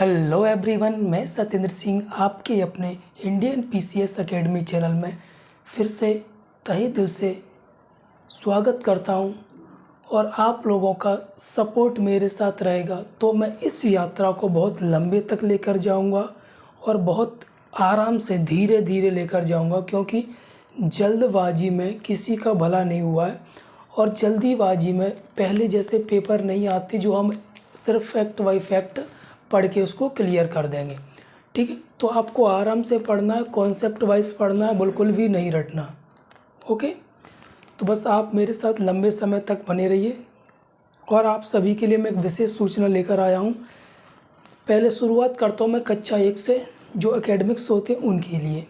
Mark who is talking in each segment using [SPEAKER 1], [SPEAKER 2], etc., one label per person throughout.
[SPEAKER 1] Hello everyone, मैं सत्येंद्र सिंह आपके अपने इंडियन पीसीएस एकेडमी चैनल में फिर से तहे दिल से स्वागत करता हूं। और आप लोगों का सपोर्ट मेरे साथ रहेगा तो मैं इस यात्रा को बहुत लंबे तक लेकर जाऊंगा और बहुत आराम से धीरे धीरे लेकर जाऊंगा, क्योंकि जल्दबाजी में किसी का भला नहीं हुआ है और जल्दीबाजी में पहले जैसे पेपर नहीं आते जो हम सिर्फ फैक्ट बाई फैक्ट पढ़ के उसको क्लियर कर देंगे। ठीक है, तो आपको आराम से पढ़ना है, कॉन्सेप्ट वाइज पढ़ना है, बिल्कुल भी नहीं रटना। ओके, तो बस आप मेरे साथ लंबे समय तक बने रहिए। और आप सभी के लिए मैं एक विशेष सूचना लेकर आया हूँ। पहले शुरुआत करता हूँ मैं कक्षा 1 से, जो एकेडमिक्स होते हैं उनके लिए।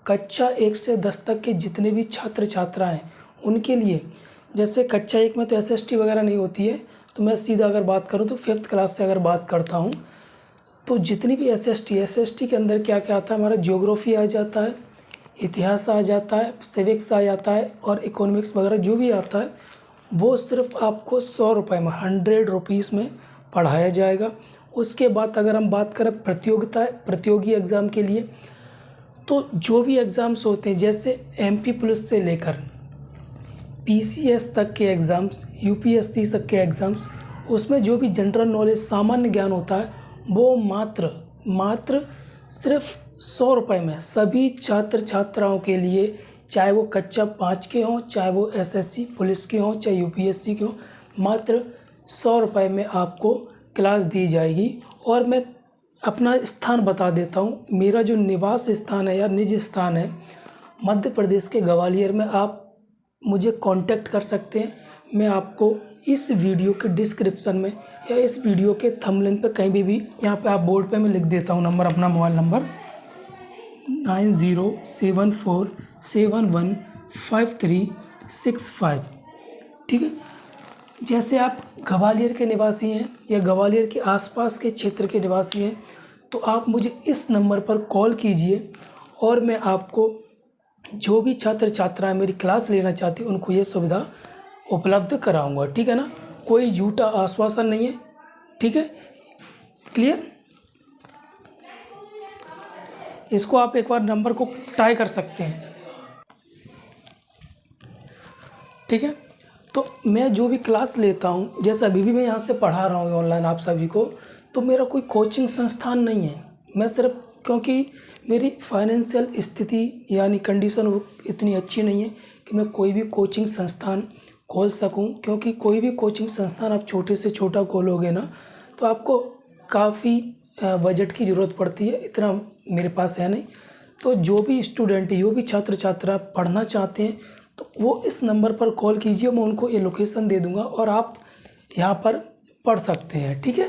[SPEAKER 1] कक्षा 1 से 10 तक के जितने भी छात्र छात्राएँ उनके लिए, जैसे कक्षा 1 में तो SST वगैरह नहीं होती है, तो मैं सीधा अगर बात करूँ तो 5th क्लास से अगर बात करता हूँ तो जितनी भी SST के अंदर क्या क्या आता है, हमारा ज्योग्राफी आ जाता है, इतिहास आ जाता है, सिविक्स आ जाता है और इकोनॉमिक्स वगैरह जो भी आता है वो सिर्फ आपको 100 रुपये में 100 रुपीज़ में पढ़ाया जाएगा। उसके बाद अगर हम बात करें प्रतियोगी एग्ज़ाम के लिए, तो जो भी एग्ज़ाम्स होते हैं जैसे MP पुलिस से लेकर PCS तक के एग्ज़ाम्स, UPSC तक के एग्ज़ाम्स, उसमें जो भी जनरल नॉलेज सामान्य ज्ञान होता है वो मात्र सिर्फ 100 रुपये में सभी छात्र छात्राओं के लिए, चाहे वो कक्षा 5 के हों, चाहे वो SSC पुलिस के हों, चाहे UPSC के हों, मात्र 100 रुपये में आपको क्लास दी जाएगी। और मैं अपना स्थान बता देता हूँ, मेरा जो निवास स्थान है या निज स्थान है मध्य प्रदेश के ग्वालियर में। आप मुझे कांटेक्ट कर सकते हैं। मैं आपको इस वीडियो के डिस्क्रिप्शन में या इस वीडियो के थंबनेल पे कहीं भी यहाँ पे आप बोर्ड पे मैं लिख देता हूँ नंबर, अपना मोबाइल नंबर 9074715365। ठीक है, जैसे आप ग्वालियर के निवासी हैं या ग्वालियर के आसपास के क्षेत्र के निवासी हैं तो आप मुझे इस नंबर पर कॉल कीजिए और मैं आपको जो भी छात्र छात्राएं मेरी क्लास लेना चाहती हैं उनको ये सुविधा उपलब्ध कराऊंगा। ठीक है ना, कोई झूठा आश्वासन नहीं है। ठीक है, क्लियर। इसको आप एक बार नंबर को ट्राई कर सकते हैं। ठीक है, तो मैं जो भी क्लास लेता हूँ, जैसे अभी भी मैं यहाँ से पढ़ा रहा हूँ ऑनलाइन आप सभी को, तो मेरा कोई कोचिंग संस्थान नहीं है। मैं सिर्फ, क्योंकि मेरी फाइनेंशियल स्थिति यानी कंडीशन इतनी अच्छी नहीं है कि मैं कोई भी कोचिंग संस्थान खोल सकूं, क्योंकि कोई भी कोचिंग संस्थान आप छोटे से छोटा खोलोगे ना तो आपको काफ़ी बजट की ज़रूरत पड़ती है, इतना मेरे पास है नहीं। तो जो भी स्टूडेंट, जो भी छात्र छात्रा पढ़ना चाहते हैं तो वो इस नंबर पर कॉल कीजिए, मैं उनको ये लोकेशन दे दूँगा और आप यहाँ पर पढ़ सकते हैं। ठीक है,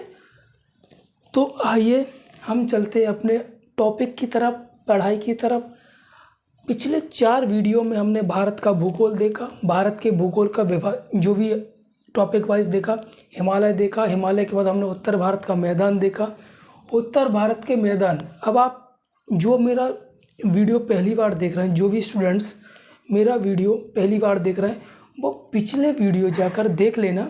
[SPEAKER 1] तो आइए हम चलते हैं अपने टॉपिक की तरफ, पढ़ाई की तरफ। पिछले 4 वीडियो में हमने भारत का भूगोल देखा, भारत के भूगोल का विभाग जो भी टॉपिक वाइज देखा। हिमालय देखा, हिमालय के बाद हमने उत्तर भारत का मैदान देखा, उत्तर भारत के मैदान। अब आप जो मेरा वीडियो पहली बार देख रहे हैं, जो भी स्टूडेंट्स मेरा वीडियो पहली बार देख रहे हैं वो पिछले वीडियो जाकर देख लेना,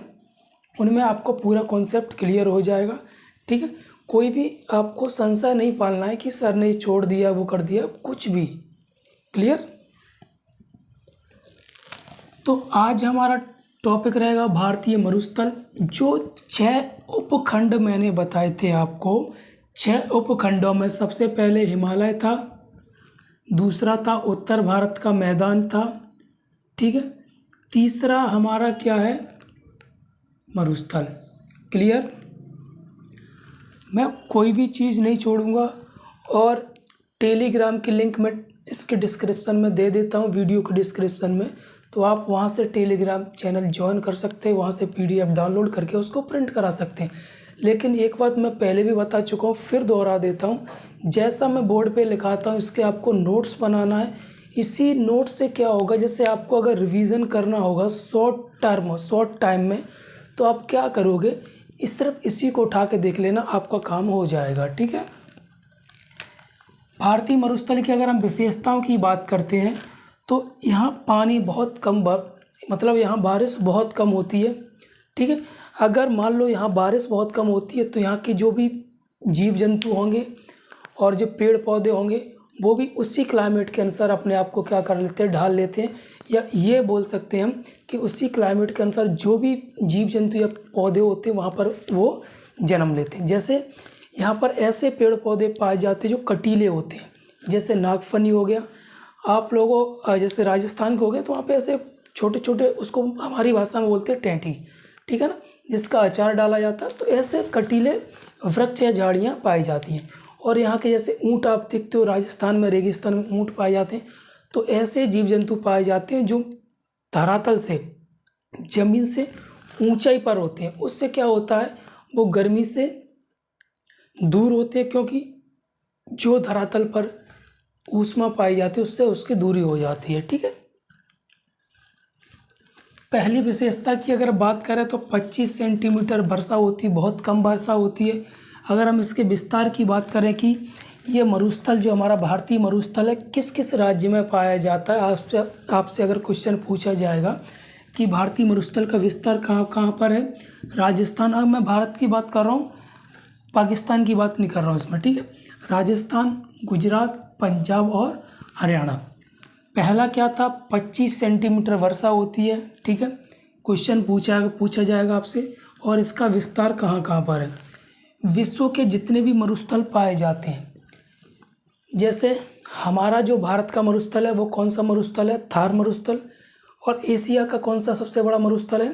[SPEAKER 1] उनमें आपको पूरा कॉन्सेप्ट क्लियर हो जाएगा। ठीक है, कोई भी आपको संशय नहीं पालना है कि सर ने छोड़ दिया, वो कर दिया, कुछ भी। क्लियर। तो आज हमारा टॉपिक रहेगा भारतीय मरुस्थल। जो 6 उपखंड मैंने बताए थे आपको, 6 उपखंडों में सबसे पहले हिमालय था, दूसरा था उत्तर भारत का मैदान था। ठीक है, तीसरा हमारा क्या है, मरुस्थल। क्लियर। मैं कोई भी चीज़ नहीं छोड़ूंगा और टेलीग्राम की लिंक मैं इसके डिस्क्रिप्शन में दे देता हूँ, वीडियो के डिस्क्रिप्शन में, तो आप वहाँ से टेलीग्राम चैनल ज्वाइन कर सकते हैं, वहाँ से PDF डाउनलोड करके उसको प्रिंट करा सकते हैं। लेकिन एक बात मैं पहले भी बता चुका हूँ, फिर दोहरा देता हूँ, जैसा मैं बोर्ड पे लिखाता हूँ इसके आपको नोट्स बनाना है। इसी नोट से क्या होगा, जैसे आपको अगर रिवीजन करना होगा शॉर्ट टाइम में, तो आप क्या करोगे, सिर्फ इसी को उठा के देख लेना, आपका काम हो जाएगा। ठीक है, भारतीय मरुस्थल की अगर हम विशेषताओं की बात करते हैं तो यहाँ पानी बहुत कम, मतलब यहाँ बारिश बहुत कम होती है। ठीक है, अगर मान लो यहाँ बारिश बहुत कम होती है तो यहाँ की जो भी जीव जंतु होंगे और जो पेड़ पौधे होंगे वो भी उसी क्लाइमेट के अनुसार अपने आप को क्या कर लेते हैं, ढाल लेते हैं। या ये बोल सकते हैं हम कि उसी क्लाइमेट के अनुसार जो भी जीव जंतु या पौधे होते हैं वहाँ पर वो जन्म लेते हैं। जैसे यहाँ पर ऐसे पेड़ पौधे पाए जाते हैं जो कटीले होते हैं, जैसे नागफनी हो गया। आप लोगों जैसे राजस्थान के हो गए तो वहाँ पे ऐसे छोटे छोटे, उसको हमारी भाषा में बोलते हैं टेंटी, ठीक है ना, जिसका अचार डाला जाता है। तो ऐसे कटीले वृक्ष या झाड़ियाँ पाई जाती हैं। और यहाँ के जैसे ऊँट आप देखते हो, राजस्थान में रेगिस्तान में ऊँट पाए जाते हैं। तो ऐसे जीव जंतु पाए जाते हैं जो धरातल से, ज़मीन से ऊंचाई पर होते हैं। उससे क्या होता है, वो गर्मी से दूर होते हैं, क्योंकि जो धरातल पर ऊष्मा पाई जाती है उससे उसकी दूरी हो जाती है, ठीक है। पहली विशेषता की अगर बात करें तो 25 सेंटीमीटर वर्षा होती है, बहुत कम वर्षा होती है। अगर हम इसके विस्तार की बात करें कि ये मरुस्थल जो हमारा भारतीय मरुस्थल है किस किस राज्य में पाया जाता है, आपसे अगर क्वेश्चन पूछा जाएगा कि भारतीय मरुस्थल का विस्तार कहाँ कहाँ पर है, राजस्थान, अब मैं भारत की बात कर रहा हूँ, पाकिस्तान की बात नहीं कर रहा हूँ इसमें, ठीक है। राजस्थान, गुजरात, पंजाब और हरियाणा। पहला क्या था, 25 सेंटीमीटर वर्षा होती है, ठीक है। क्वेश्चन पूछा जाएगा आपसे। और इसका विस्तार कहाँ कहाँ पर है। विश्व के जितने भी मरुस्थल पाए जाते हैं, जैसे हमारा जो भारत का मरुस्थल है वो कौन सा मरुस्थल है, थार मरुस्थल। और एशिया का कौन सा सबसे बड़ा मरुस्थल है,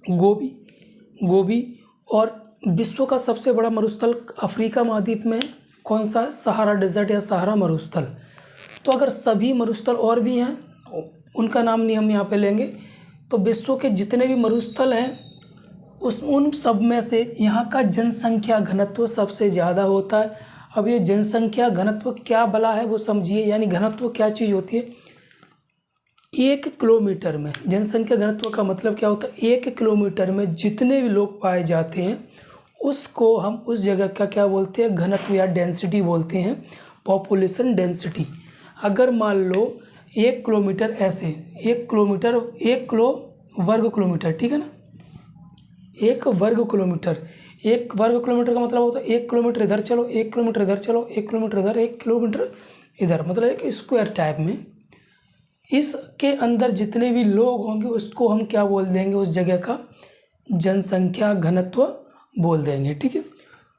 [SPEAKER 1] गोबी। और विश्व का सबसे बड़ा मरुस्थल अफ्रीका महाद्वीप में कौन सा है, सहारा डेजर्ट या सहारा मरुस्थल। तो अगर सभी मरुस्थल और भी हैं, उनका नाम नहीं हम यहाँ पे लेंगे। तो विश्व के जितने भी मरुस्थल हैं उन सब में से यहाँ का जनसंख्या घनत्व सबसे ज़्यादा होता है। अब ये जनसंख्या घनत्व क्या बला है वो समझिए, यानी घनत्व क्या चीज़ होती है। 1 किलोमीटर में जनसंख्या घनत्व का मतलब क्या होता है, 1 किलोमीटर में जितने भी लोग पाए जाते हैं उसको हम उस जगह का क्या बोलते हैं, घनत्व या डेंसिटी बोलते हैं, पॉपुलेशन डेंसिटी। अगर मान लो 1 किलोमीटर ऐसे, 1 किलोमीटर 1 किलो वर्ग किलोमीटर, ठीक है ना, 1 वर्ग किलोमीटर, 1 वर्ग किलोमीटर का मतलब होता है 1 किलोमीटर इधर चलो, 1 किलोमीटर इधर चलो, 1 किलोमीटर इधर, 1 किलोमीटर इधर, मतलब एक स्क्वायर टाइप में। इसके अंदर जितने भी लोग होंगे उसको हम क्या बोल देंगे, उस जगह का जनसंख्या घनत्व बोल देंगे, ठीक है।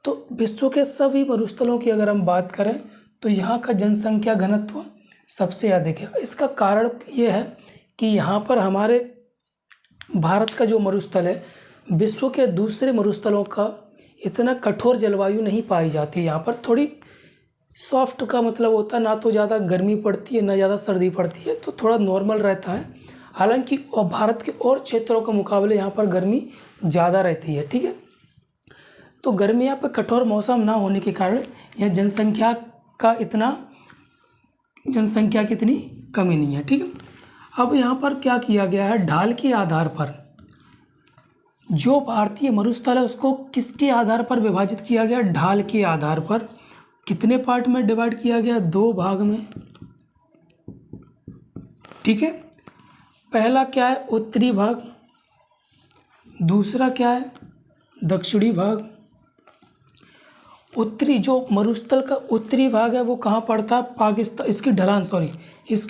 [SPEAKER 1] तो विश्व के सभी मरुस्थलों की अगर हम बात करें तो यहाँ का जनसंख्या घनत्व सबसे अधिक है। इसका कारण ये है कि यहाँ पर हमारे भारत का जो मरुस्थल है विश्व के दूसरे मरुस्थलों का इतना कठोर जलवायु नहीं पाई जाती। यहाँ पर थोड़ी सॉफ्ट का मतलब होता है, ना तो ज़्यादा गर्मी पड़ती है ना ज़्यादा सर्दी पड़ती है, तो थोड़ा नॉर्मल रहता है। हालांकि और भारत के और क्षेत्रों के मुकाबले यहाँ पर गर्मी ज़्यादा रहती है, ठीक है। तो गर्मी यहाँ पर कठोर मौसम ना होने के कारण यह जनसंख्या की इतनी कमी नहीं है, ठीक है। अब यहाँ पर क्या किया गया है, ढाल के आधार पर जो भारतीय मरुस्थल है उसको किसके आधार पर विभाजित किया गया, ढाल के आधार पर। कितने पार्ट में डिवाइड किया गया, 2 भाग में, ठीक है। पहला क्या है, उत्तरी भाग, दूसरा क्या है, दक्षिणी भाग। उत्तरी जो मरुस्थल का उत्तरी भाग है वो कहाँ पड़ता है, पाकिस्तान, इसकी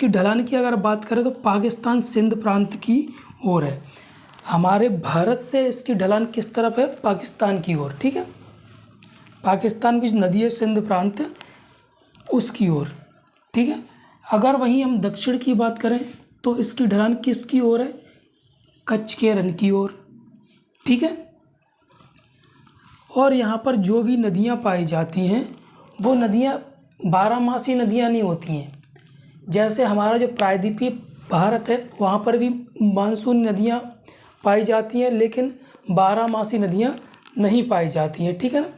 [SPEAKER 1] ढलान की अगर बात करें तो पाकिस्तान सिंध प्रांत की ओर है। हमारे भारत से इसकी ढलान किस तरफ है, पाकिस्तान की ओर, ठीक है। पाकिस्तान की नदी है सिंध प्रांत, उसकी ओर, ठीक है। अगर वहीं हम दक्षिण की बात करें तो इसकी ढलान किसकी ओर है, कच्छ के रण की ओर, ठीक है। और यहाँ पर जो भी नदियाँ पाई जाती हैं वो नदियाँ 12मासी नदियाँ नहीं होती हैं। जैसे हमारा जो प्रायद्वीपीय भारत है वहाँ पर भी मानसून नदियाँ पाई जाती हैं, लेकिन 12मासी नदियाँ नहीं पाई जाती हैं, ठीक है ना।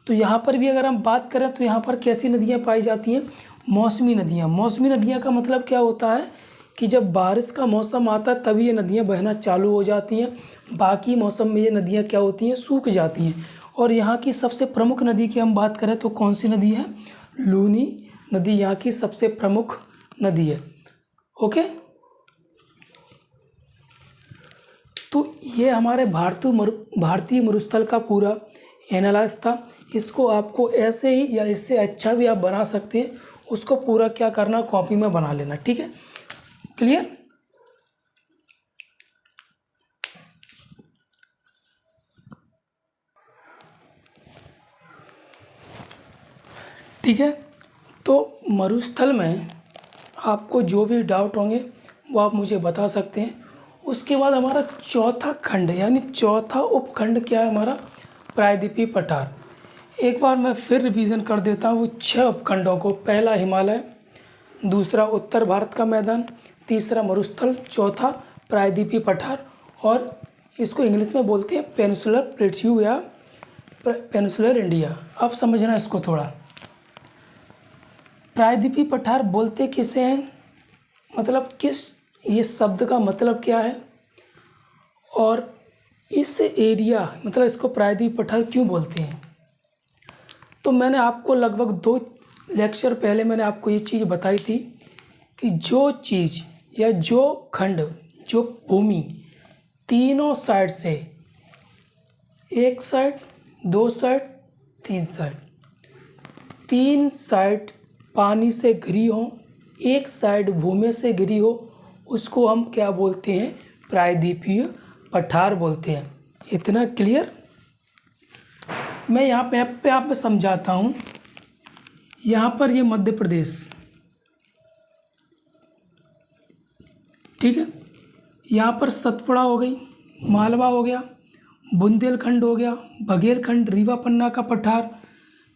[SPEAKER 1] तो यहाँ पर भी अगर हम बात करें तो यहाँ पर कैसी नदियाँ पाई जाती हैं, मौसमी नदियाँ। मौसमी नदियाँ का मतलब क्या होता है कि जब बारिश का मौसम आता है तभी ये नदियाँ बहना चालू हो जाती हैं, बाकी मौसम में ये नदियाँ क्या होती हैं, सूख जाती हैं। और यहाँ की सबसे प्रमुख नदी की हम बात करें तो कौन सी नदी है, लूनी नदी यहाँ की सबसे प्रमुख नदी है, ओके। तो ये हमारे भारतीय मरुस्थल का पूरा एनालाइज था। इसको आपको ऐसे ही या इससे अच्छा भी आप बना सकते हैं। उसको पूरा क्या करना, कॉपी में बना लेना, ठीक है। क्लियर। ठीक है। तो मरुस्थल में आपको जो भी डाउट होंगे वो आप मुझे बता सकते हैं। उसके बाद हमारा चौथा खंड यानी चौथा उपखंड क्या है हमारा, प्रायद्वीपीय पठार। एक बार मैं फिर रिवीजन कर देता हूँ वो 6 उपखंडों को। पहला हिमालय, दूसरा उत्तर भारत का मैदान, तीसरा मरुस्थल, चौथा प्रायद्वीपीय पठार, और इसको इंग्लिश में बोलते हैं पेनिनसुलर प्लेट्यू या पेनिनसुलर इंडिया। अब समझना इसको थोड़ा। प्रायद्वीपीय पठार बोलते किसे हैं, मतलब किस, ये शब्द का मतलब क्या है, और इस एरिया मतलब इसको प्रायद्वीपीय पठार क्यों बोलते हैं। तो मैंने आपको लगभग 2 लेक्चर पहले मैंने आपको ये चीज़ बताई थी कि जो चीज़ या जो खंड, जो भूमि तीनों साइड से, एक साइड, 2 साइड, 3 साइड, 3 साइड पानी से घिरी हो, एक साइड भूमि से घिरी हो, उसको हम क्या बोलते हैं, प्रायद्वीपीय पठार बोलते हैं। इतना क्लियर। मैं यहाँ मैप पे आप समझाता हूँ। यहाँ पर ये मध्य प्रदेश, ठीक है। यहाँ पर सतपुड़ा हो गई, मालवा हो गया, बुंदेलखंड हो गया, बघेलखंड, रीवा पन्ना का पठार,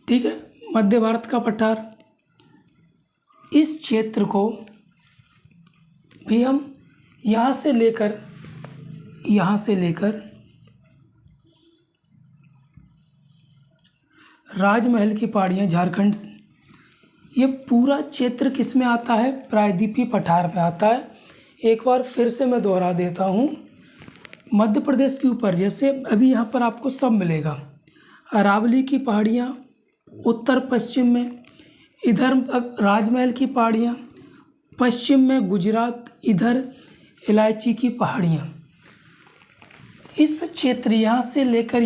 [SPEAKER 1] ठीक है, मध्य भारत का पठार। इस क्षेत्र को भी हम यहाँ से लेकर राजमहल की पहाड़ियाँ झारखंड, ये पूरा क्षेत्र किस में आता है, प्रायद्वीपीय पठार में आता है। एक बार फिर से मैं दोहरा देता हूँ। मध्य प्रदेश के ऊपर जैसे अभी यहाँ पर आपको सब मिलेगा, अरावली की पहाड़ियाँ उत्तर पश्चिम में, इधर राजमहल की पहाड़ियाँ, पश्चिम में गुजरात, इधर इलायची की पहाड़ियाँ। इस क्षेत्र यहाँ से लेकर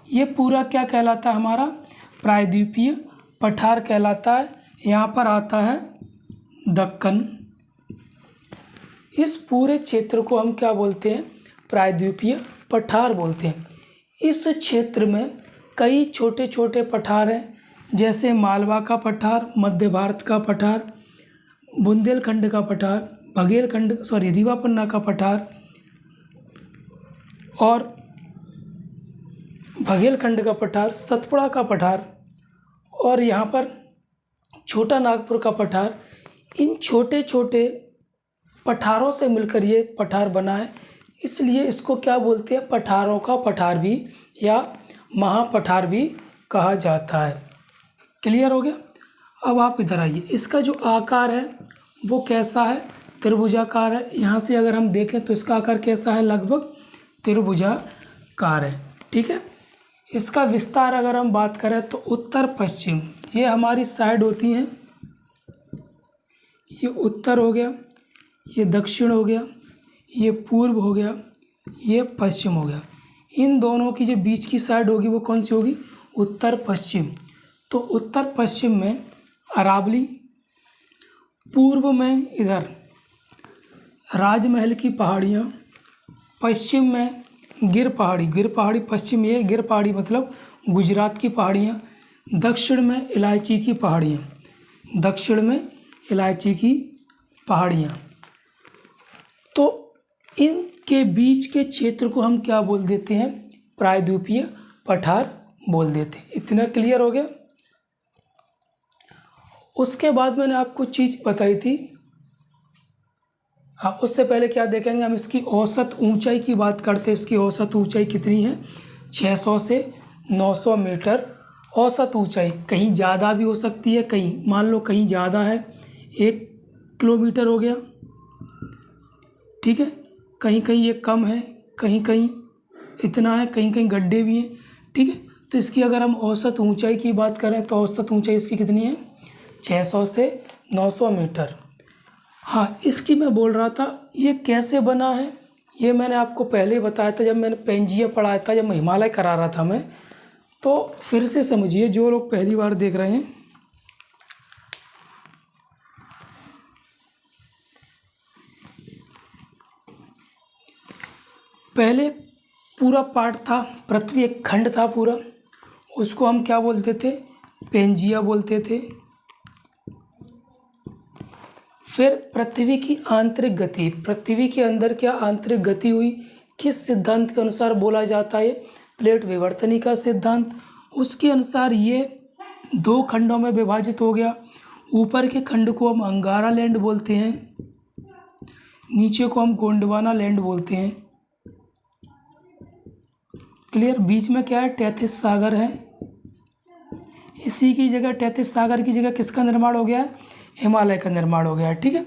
[SPEAKER 1] ये पूरा क्या कहलाता है, हमारा प्रायद्वीपीय पठार कहलाता है। यहाँ पर आता है दक्कन। इस पूरे क्षेत्र को हम क्या बोलते हैं, प्रायद्वीपीय पठार बोलते हैं। इस क्षेत्र में कई छोटे छोटे पठार हैं, जैसे मालवा का पठार, मध्य भारत का पठार, बुंदेलखंड का पठार, रीवा पन्ना का पठार और बघेलखंड का पठार, सतपुड़ा का पठार और यहाँ पर छोटा नागपुर का पठार। इन छोटे छोटे पठारों से मिलकर ये पठार बना है, इसलिए इसको क्या बोलते हैं, पठारों का पठार भी या महापठार भी कहा जाता है। क्लियर हो गया। अब आप इधर आइए। इसका जो आकार है वो कैसा है, त्रिभुजाकार है। यहाँ से अगर हम देखें तो इसका आकार कैसा है, लगभग त्रिभुजाकार है, ठीक है। इसका विस्तार अगर हम बात करें तो उत्तर पश्चिम, ये हमारी साइड होती हैं, ये उत्तर हो गया, ये दक्षिण हो गया, ये पूर्व हो गया, ये पश्चिम हो गया। इन दोनों की जो बीच की साइड होगी वो कौन सी होगी, उत्तर पश्चिम। तो उत्तर पश्चिम में अरावली, पूर्व में इधर राजमहल की पहाड़ियाँ, पश्चिम में गिर पहाड़ी पश्चिम, ये गिर पहाड़ी मतलब गुजरात की पहाड़ियाँ, दक्षिण में इलायची की पहाड़ियाँ, तो इनके बीच के क्षेत्र को हम क्या बोल देते हैं, प्रायद्वीपीय पठार बोल देते हैं। इतना क्लियर हो गया। उसके बाद मैंने आपको चीज़ बताई थी, हाँ, उससे पहले क्या देखेंगे हम, इसकी औसत ऊंचाई की बात करते हैं। इसकी औसत ऊंचाई कितनी है, 600 से 900 मीटर औसत ऊंचाई। कहीं ज़्यादा भी हो सकती है, कहीं मान लो कहीं ज़्यादा है 1 किलोमीटर हो गया, ठीक है, कहीं कहीं ये कम है, कहीं कहीं इतना है, कहीं कहीं गड्ढे भी हैं, ठीक है। तो इसकी अगर हम औसत ऊंचाई की बात करें तो औसत ऊंचाई इसकी कितनी है, 600 से 900 मीटर। हाँ, इसकी मैं बोल रहा था ये कैसे बना है, ये मैंने आपको पहले ही बताया था जब मैंने पेंजिया पढ़ाया था, जब मैं हिमालय करा रहा था मैं। तो फिर से समझिए जो लोग पहली बार देख रहे हैं। पहले पूरा पार्ट था, पृथ्वी एक खंड था पूरा, उसको हम क्या बोलते थे? पेंजिया बोलते थे। फिर पृथ्वी की आंतरिक गति, पृथ्वी के अंदर क्या आंतरिक गति हुई, किस सिद्धांत के अनुसार बोला जाता है? प्लेट विवर्तनी का सिद्धांत। उसके अनुसार ये 2 खंडों में विभाजित हो गया। ऊपर के खंड को हम अंगारा लैंड बोलते हैं, नीचे को हम गोंडवाना लैंड बोलते हैं। क्लियर? बीच में क्या है? तैथिस सागर है। इसी की जगह, तैथिस सागर की जगह किसका निर्माण हो गया है? हिमालय का निर्माण हो गया है। ठीक है,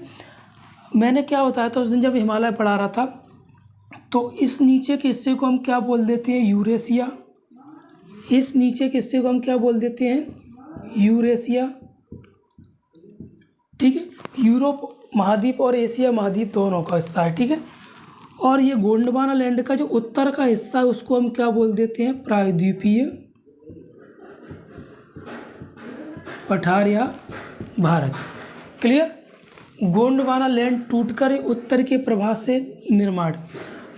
[SPEAKER 1] मैंने क्या बताया था उस दिन जब हिमालय पढ़ा रहा था, तो इस नीचे के हिस्से को हम क्या बोल देते हैं? यूरेशिया। इस नीचे के हिस्से को हम क्या बोल देते हैं? यूरेशिया। ठीक है, यूरोप महाद्वीप और एशिया महाद्वीप दोनों का हिस्सा है। ठीक है, और ये गोंडवाना लैंड का जो उत्तर का हिस्सा है उसको हम क्या बोल देते हैं? प्रायद्वीपीय पठार या भारत। क्लियर? गोंडवाना लैंड टूटकर उत्तर के प्रभाव से निर्माण,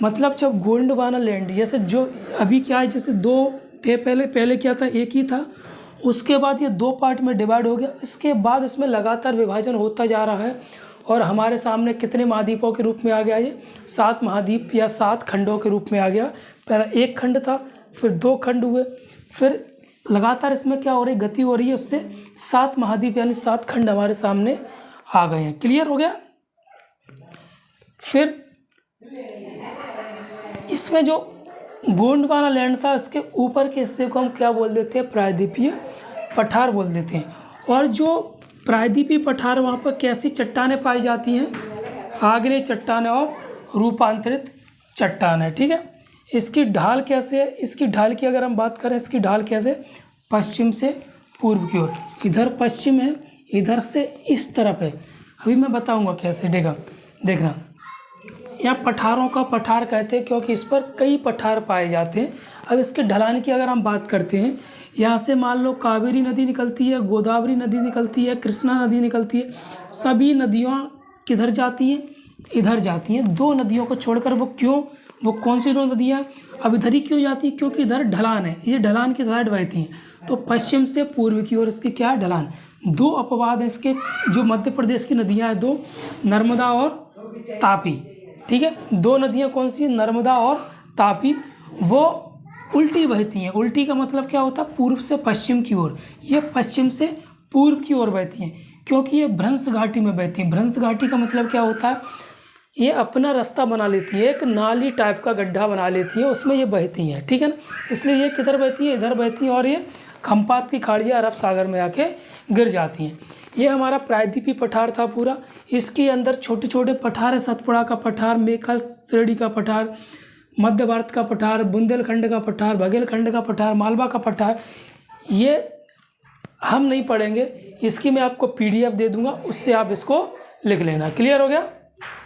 [SPEAKER 1] मतलब जब गोंडवाना लैंड, जैसे जो अभी क्या है, जैसे 2 थे पहले क्या था? एक ही था, उसके बाद ये 2 पार्ट में डिवाइड हो गया। इसके बाद इसमें लगातार विभाजन होता जा रहा है और हमारे सामने कितने महाद्वीपों के रूप में आ गया? ये 7 महाद्वीप या 7 खंडों के रूप में आ गया। पहला 1 खंड था, फिर 2 खंड हुए, फिर लगातार इसमें क्या हो रही? गति हो रही है, उससे 7 महाद्वीप यानी 7 खंड हमारे सामने आ गए हैं। क्लियर हो गया? फिर इसमें जो गोंडवाना लैंड था, इसके ऊपर के हिस्से को हम क्या बोल देते हैं? प्रायद्वीपीय पठार बोल देते हैं। और जो प्रायद्वीपीय पठार, वहाँ पर कैसी चट्टानें पाई जाती हैं? आग्नेय चट्टानें और रूपांतरित चट्टानें। ठीक है, इसकी ढाल कैसे है? इसकी ढाल की अगर हम बात करें, इसकी ढाल कैसे? पश्चिम से पूर्व की ओर। इधर पश्चिम है, इधर से इस तरफ है। अभी मैं बताऊंगा कैसे। देखना, यहाँ पठारों का पठार कहते हैं क्योंकि इस पर कई पठार पाए जाते हैं। अब इसके ढलान की अगर हम बात करते हैं, यहाँ से मान लो कावेरी नदी निकलती है, गोदावरी नदी निकलती है, कृष्णा नदी निकलती है। सभी नदियाँ किधर जाती हैं? इधर जाती हैं। 2 नदियों को छोड़कर वो क्यों? वो कौन सी 2 नदियाँ? अब इधर ही क्यों जाती हैं? क्योंकि इधर ढलान है, ये ढलान की साइड बहती हैं। तो पश्चिम से पूर्व की ओर इसकी क्या है? ढलान। 2 अपवाद हैं इसके, जो मध्य प्रदेश की नदियाँ हैं 2, नर्मदा और तापी। ठीक है, 2 नदियाँ कौन सी हैं? नर्मदा और तापी। वो उल्टी बहती हैं। उल्टी का मतलब क्या होता है? पूर्व से पश्चिम की ओर। ये पश्चिम से पूर्व की ओर बहती हैं क्योंकि ये भ्रंश घाटी में बहती हैं। भ्रंश घाटी का मतलब क्या होता है? ये अपना रास्ता बना लेती है, एक नाली टाइप का गड्ढा बना लेती है, उसमें ये बहती हैं। ठीक है ना, इसलिए ये किधर बहती है? इधर बहती हैं, और ये खंपात की खाड़ियाँ अरब सागर में आके गिर जाती हैं। ये हमारा प्रायद्वीपीय पठार था पूरा। इसके अंदर छोटे छोटे पठार है, सतपुड़ा का पठार, मेखल श्रेणी का पठार, मध्य भारत का पठार, बुंदेलखंड का पठार, बघेलखंड का पठार, मालवा का पठार। ये हम नहीं पढ़ेंगे, इसकी मैं आपको PDF दे दूंगा, उससे आप इसको लिख लेना। क्लियर हो गया?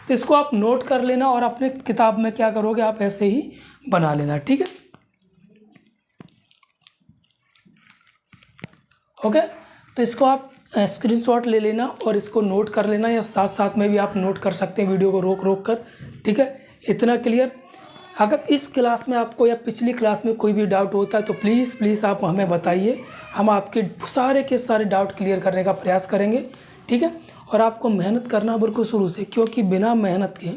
[SPEAKER 1] तो इसको आप नोट कर लेना और अपने किताब में क्या करोगे? आप ऐसे ही बना लेना। ठीक है, ओके। तो इसको आप स्क्रीनशॉट ले लेना और इसको नोट कर लेना, या साथ साथ में भी आप नोट कर सकते हैं वीडियो को रोक कर। ठीक है, इतना क्लियर? अगर इस क्लास में आपको या पिछली क्लास में कोई भी डाउट होता है तो प्लीज़ आप हमें बताइए, हम आपके सारे के सारे डाउट क्लियर करने का प्रयास करेंगे। ठीक है, और आपको मेहनत करना बिल्कुल शुरू से, क्योंकि बिना मेहनत के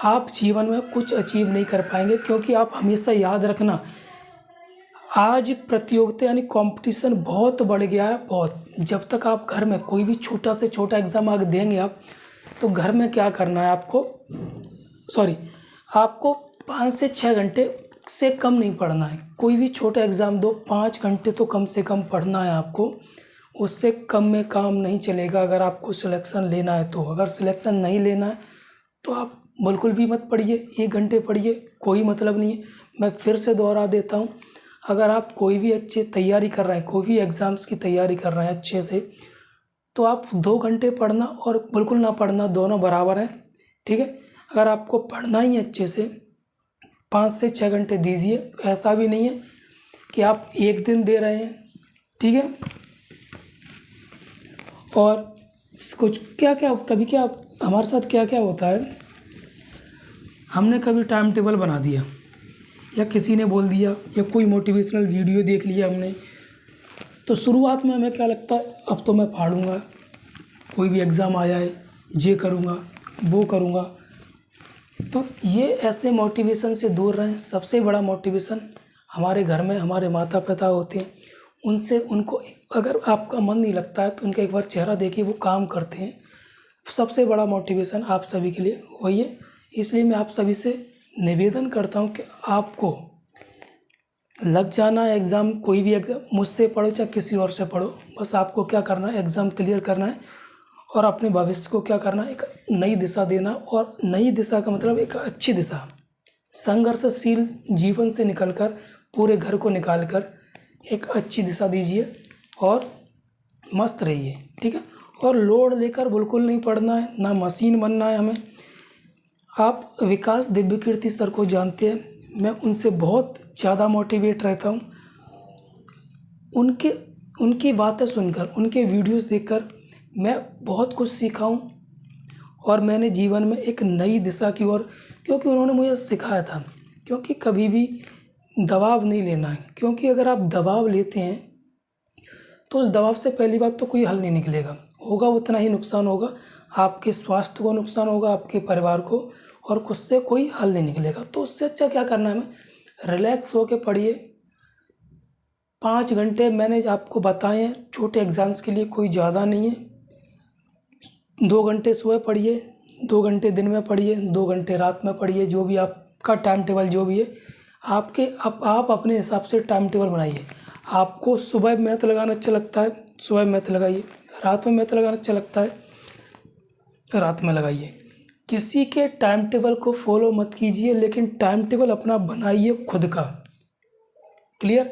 [SPEAKER 1] आप जीवन में कुछ अचीव नहीं कर पाएंगे। क्योंकि आप हमेशा याद रखना, आज प्रतियोगिता यानी कंपटीशन बहुत बढ़ गया है, बहुत। जब तक आप घर में कोई भी छोटा से छोटा एग्ज़ाम अगर देंगे आप, तो घर में क्या करना है आपको? आपको 5 से 6 घंटे से कम नहीं पढ़ना है। कोई भी छोटा एग्ज़ाम दो, 5 घंटे तो कम से कम पढ़ना है आपको। उससे कम में काम नहीं चलेगा अगर आपको सिलेक्शन लेना है तो। अगर सिलेक्शन नहीं लेना है तो आप बिल्कुल भी मत पढ़िए, 1 घंटे पढ़िए, कोई मतलब नहीं है। मैं फिर से दोहरा देता हूँ, अगर आप कोई भी अच्छी तैयारी कर रहे हैं, कोई भी एग्ज़ाम्स की तैयारी कर रहे हैं अच्छे से, तो आप 2 घंटे पढ़ना और बिल्कुल ना पढ़ना दोनों बराबर हैं। ठीक है, अगर आपको पढ़ना ही है अच्छे से 5 से 6 घंटे दीजिए। ऐसा भी नहीं है कि आप एक दिन दे रहे हैं, ठीक है। और कुछ क्या क्या कभी क्या हमारे साथ क्या क्या होता है, हमने कभी टाइम टेबल बना दिया या किसी ने बोल दिया या कोई मोटिवेशनल वीडियो देख लिया हमने, तो शुरुआत में हमें क्या लगता है अब तो मैं फाड़ूंगा, कोई भी एग्ज़ाम आ जाए ये करूंगा वो करूंगा। तो ये ऐसे मोटिवेशन से दूर रहें। सबसे बड़ा मोटिवेशन हमारे घर में हमारे माता पिता होते हैं, उनसे उनको अगर आपका मन नहीं लगता है तो उनका एक बार चेहरा देखिए, वो काम करते हैं। सबसे बड़ा मोटिवेशन आप सभी के लिए वही है। इसलिए मैं आप सभी से निवेदन करता हूँ कि आपको लग जाना है एग्ज़ाम, कोई भी एग्ज़ाम, मुझसे पढ़ो चाहे किसी और से पढ़ो, बस आपको क्या करना है एग्ज़ाम क्लियर करना है और अपने भविष्य को क्या करना है एक नई दिशा देना। और नई दिशा का मतलब एक अच्छी दिशा, संघर्षशील जीवन से निकलकर पूरे घर को निकालकर एक अच्छी दिशा दीजिए और मस्त रहिए, ठीक है। और लोड लेकर बिल्कुल नहीं पढ़ना है, ना मशीन बनना है हमें। आप विकास दिव्यकीर्ति सर को जानते हैं, मैं उनसे बहुत ज़्यादा मोटिवेट रहता हूँ। उनकी बातें सुनकर, उनके वीडियोस देखकर मैं बहुत कुछ सीखा हूँ और मैंने जीवन में एक नई दिशा की ओर, क्योंकि उन्होंने मुझे सिखाया था, क्योंकि कभी भी दबाव नहीं लेना है। क्योंकि अगर आप दबाव लेते हैं तो उस दबाव से पहली बात तो कोई हल नहीं निकलेगा, होगा उतना ही नुकसान होगा, आपके स्वास्थ्य को नुकसान होगा, आपके परिवार को, और खुद से कोई हल नहीं निकलेगा। तो उससे अच्छा क्या करना है, हमें रिलैक्स होकर पढ़िए। 5 घंटे मैंने आपको बताए हैं छोटे एग्ज़ाम्स के लिए, कोई ज़्यादा नहीं है। 2 घंटे सुबह पढ़िए, 2 घंटे दिन में पढ़िए, 2 घंटे रात में पढ़िए, जो भी आपका टाइम टेबल जो भी है आप अपने हिसाब से टाइम टेबल बनाइए। आपको सुबह मैथ लगाना अच्छा लगता है, सुबह मैथ लगाइए, रात में मैथ लगाना अच्छा लगता है, रात में लगाइए। किसी के टाइम टेबल को फॉलो मत कीजिए, लेकिन टाइम टेबल अपना बनाइए खुद का, क्लियर।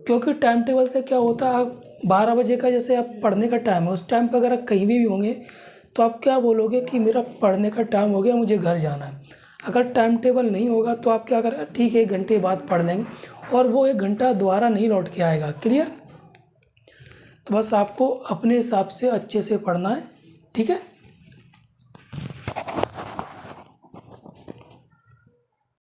[SPEAKER 1] क्योंकि टाइम टेबल से क्या होता है, आप 12 बजे का जैसे आप पढ़ने का टाइम है, उस टाइम पर अगर आप कहीं भी होंगे तो आप क्या बोलोगे कि मेरा पढ़ने का टाइम हो गया, मुझे घर जाना है। अगर टाइम टेबल नहीं होगा तो आप क्या करें, ठीक है 1 घंटे बाद पढ़ लेंगे, और वो 1 घंटा दोबारा नहीं लौट के आएगा, क्लियर। तो बस आपको अपने हिसाब से अच्छे से पढ़ना है, ठीक है।